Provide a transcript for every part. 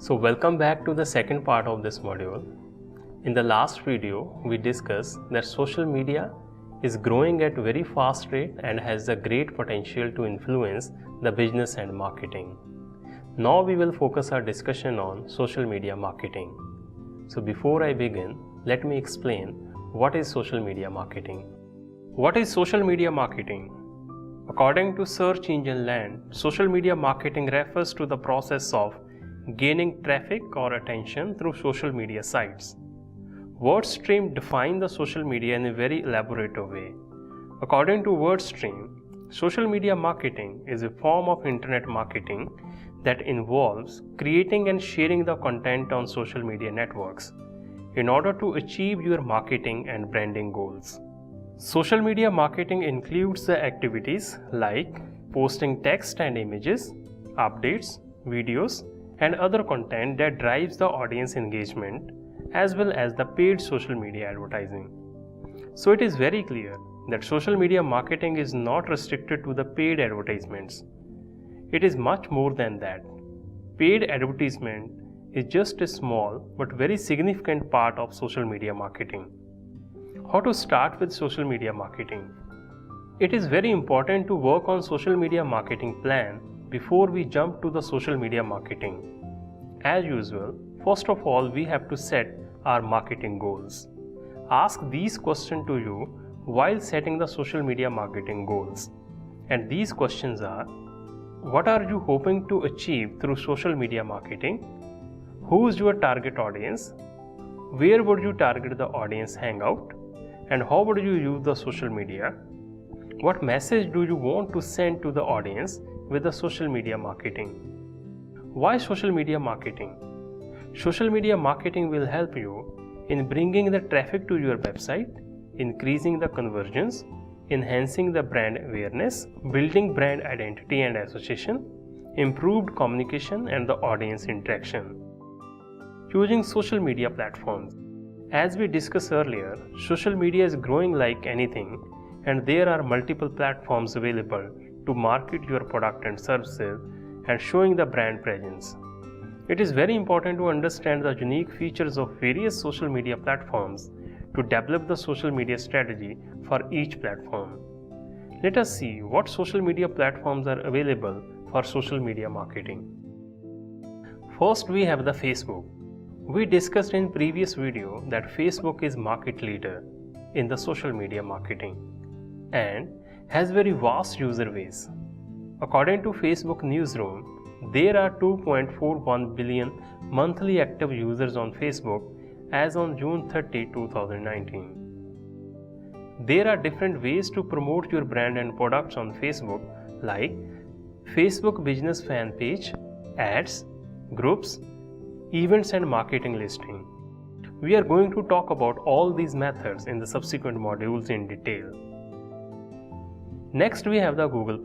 So welcome back to the second part of this module. In the last video, we discussed that social media is growing at very fast rate and has a great potential to influence the business and marketing. Now we will focus our discussion on social media marketing. So before I begin, let me explain what is social media marketing. What is social media marketing? According to Search Engine Land, social media marketing refers to the process of gaining traffic or attention through social media sites. WordStream defines the social media in a very elaborate way. According to WordStream, social media marketing is a form of internet marketing that involves creating and sharing the content on social media networks in order to achieve your marketing and branding goals. Social media marketing includes the activities like posting text and images, updates, videos, and other content that drives the audience engagement, as well as the paid social media advertising. So it is very clear that social media marketing is not restricted to the paid advertisements. It is much more than that. Paid advertisement is just a small but very significant part of social media marketing. How to start with social media marketing? It is very important to work on social media marketing plan before we jump to the social media marketing. As usual, first of all, we have to set our marketing goals. Ask these questions to you while setting the social media marketing goals. And these questions are: what are you hoping to achieve through social media marketing? Who is your target audience? Where would you target the audience hangout? And how would you use the social media? What message do you want to send to the audience with the social media marketing? Why social media marketing? Social media marketing will help you in bringing the traffic to your website, increasing the conversions, enhancing the brand awareness, building brand identity and association, improved communication and the audience interaction. Using social media platforms. As we discussed earlier, social media is growing like anything, and there are multiple platforms available to market your product and services and showing the brand presence. It is very important to understand the unique features of various social media platforms to develop the social media strategy for each platform. Let us see what social media platforms are available for social media marketing. First, we have the Facebook. We discussed in previous video that Facebook is market leader in the social media marketing and has very vast user base. According to Facebook Newsroom, there are 2.41 billion monthly active users on Facebook as on June 30, 2019. There are different ways to promote your brand and products on Facebook, like Facebook business fan page, ads, groups, events and marketing listing. We are going to talk about all these methods in the subsequent modules in detail. Next, we have the Google+.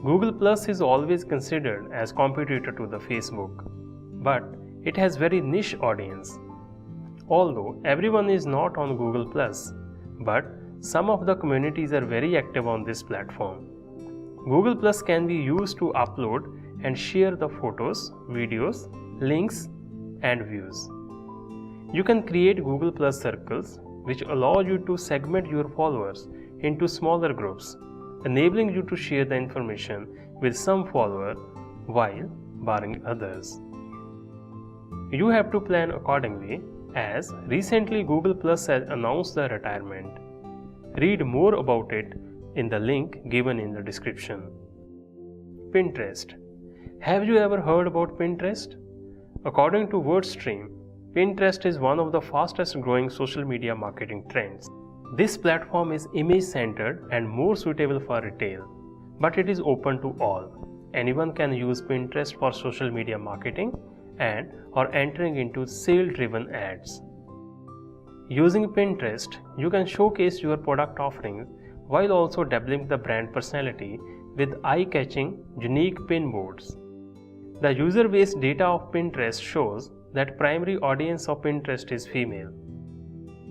Google+ is always considered as competitor to the Facebook, but it has very niche audience. Although everyone is not on Google+, but some of the communities are very active on this platform. Google+ can be used to upload and share the photos, videos, links and views. You can create Google+ circles, which allow you to segment your followers into smaller groups, enabling you to share the information with some followers while barring others. You have to plan accordingly, as recently Google+ has announced the retirement. Read more about it in the link given in the description. Pinterest. Have you ever heard about Pinterest? According to WordStream, Pinterest is one of the fastest growing social media marketing trends. This platform is image-centered and more suitable for retail, but it is open to all. Anyone can use Pinterest for social media marketing and or entering into sale-driven ads. Using Pinterest, you can showcase your product offerings while also developing the brand personality with eye-catching, unique pin boards. The user-based data of Pinterest shows that primary audience of Pinterest is female.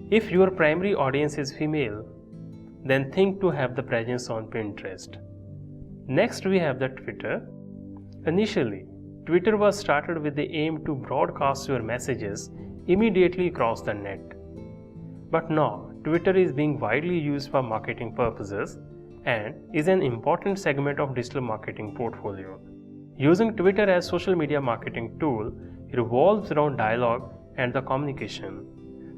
If your primary audience is female, then think to have the presence on Pinterest. Next, we have the Twitter. Initially, Twitter was started with the aim to broadcast your messages immediately across the net. But now, Twitter is being widely used for marketing purposes and is an important segment of digital marketing portfolio. Using Twitter as social media marketing tool revolves around dialogue and the communication.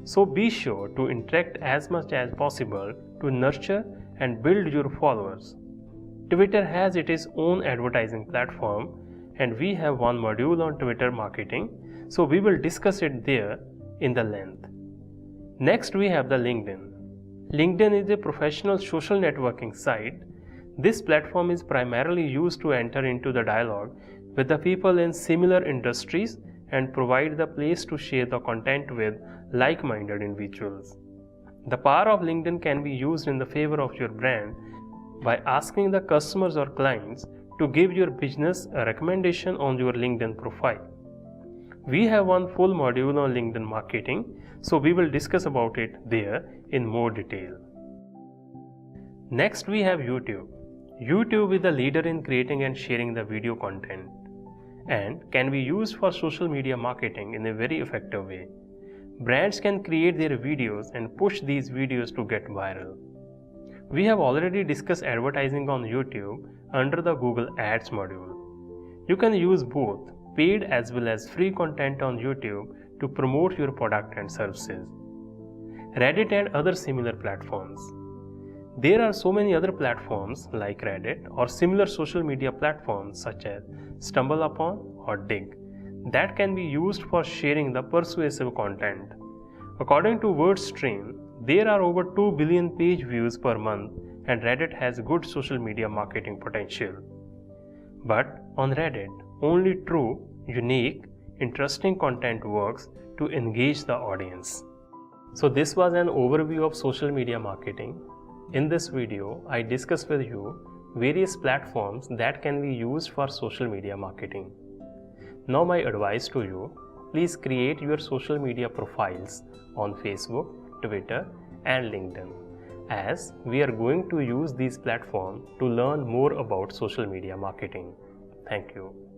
So be sure to interact as much as possible to nurture and build your followers. Twitter has its own advertising platform, and we have one module on Twitter marketing, so we will discuss it there in the length. Next we have the LinkedIn. LinkedIn is a professional social networking site. This platform is primarily used to enter into the dialogue with the people in similar industries and provide the place to share the content with like-minded individuals. The power of LinkedIn can be used in the favor of your brand by asking the customers or clients to give your business a recommendation on your LinkedIn profile. We have one full module on LinkedIn marketing, so we will discuss about it there in more detail. Next we have YouTube. YouTube is the leader in creating and sharing the video content and can be used for social media marketing in a very effective way. Brands can create their videos and push these videos to get viral. We have already discussed advertising on YouTube under the Google Ads module. You can use both paid as well as free content on YouTube to promote your product and services. Reddit and other similar platforms. There are so many other platforms like Reddit or similar social media platforms such as StumbleUpon or Dig that can be used for sharing the persuasive content. According to WordStream, there are over 2 billion page views per month and Reddit has good social media marketing potential. But on Reddit, only true, unique, interesting content works to engage the audience. So this was an overview of social media marketing. In this video, I discussed with you various platforms that can be used for social media marketing. Now my advice to you, please create your social media profiles on Facebook, Twitter and LinkedIn, as we are going to use these platforms to learn more about social media marketing. Thank you.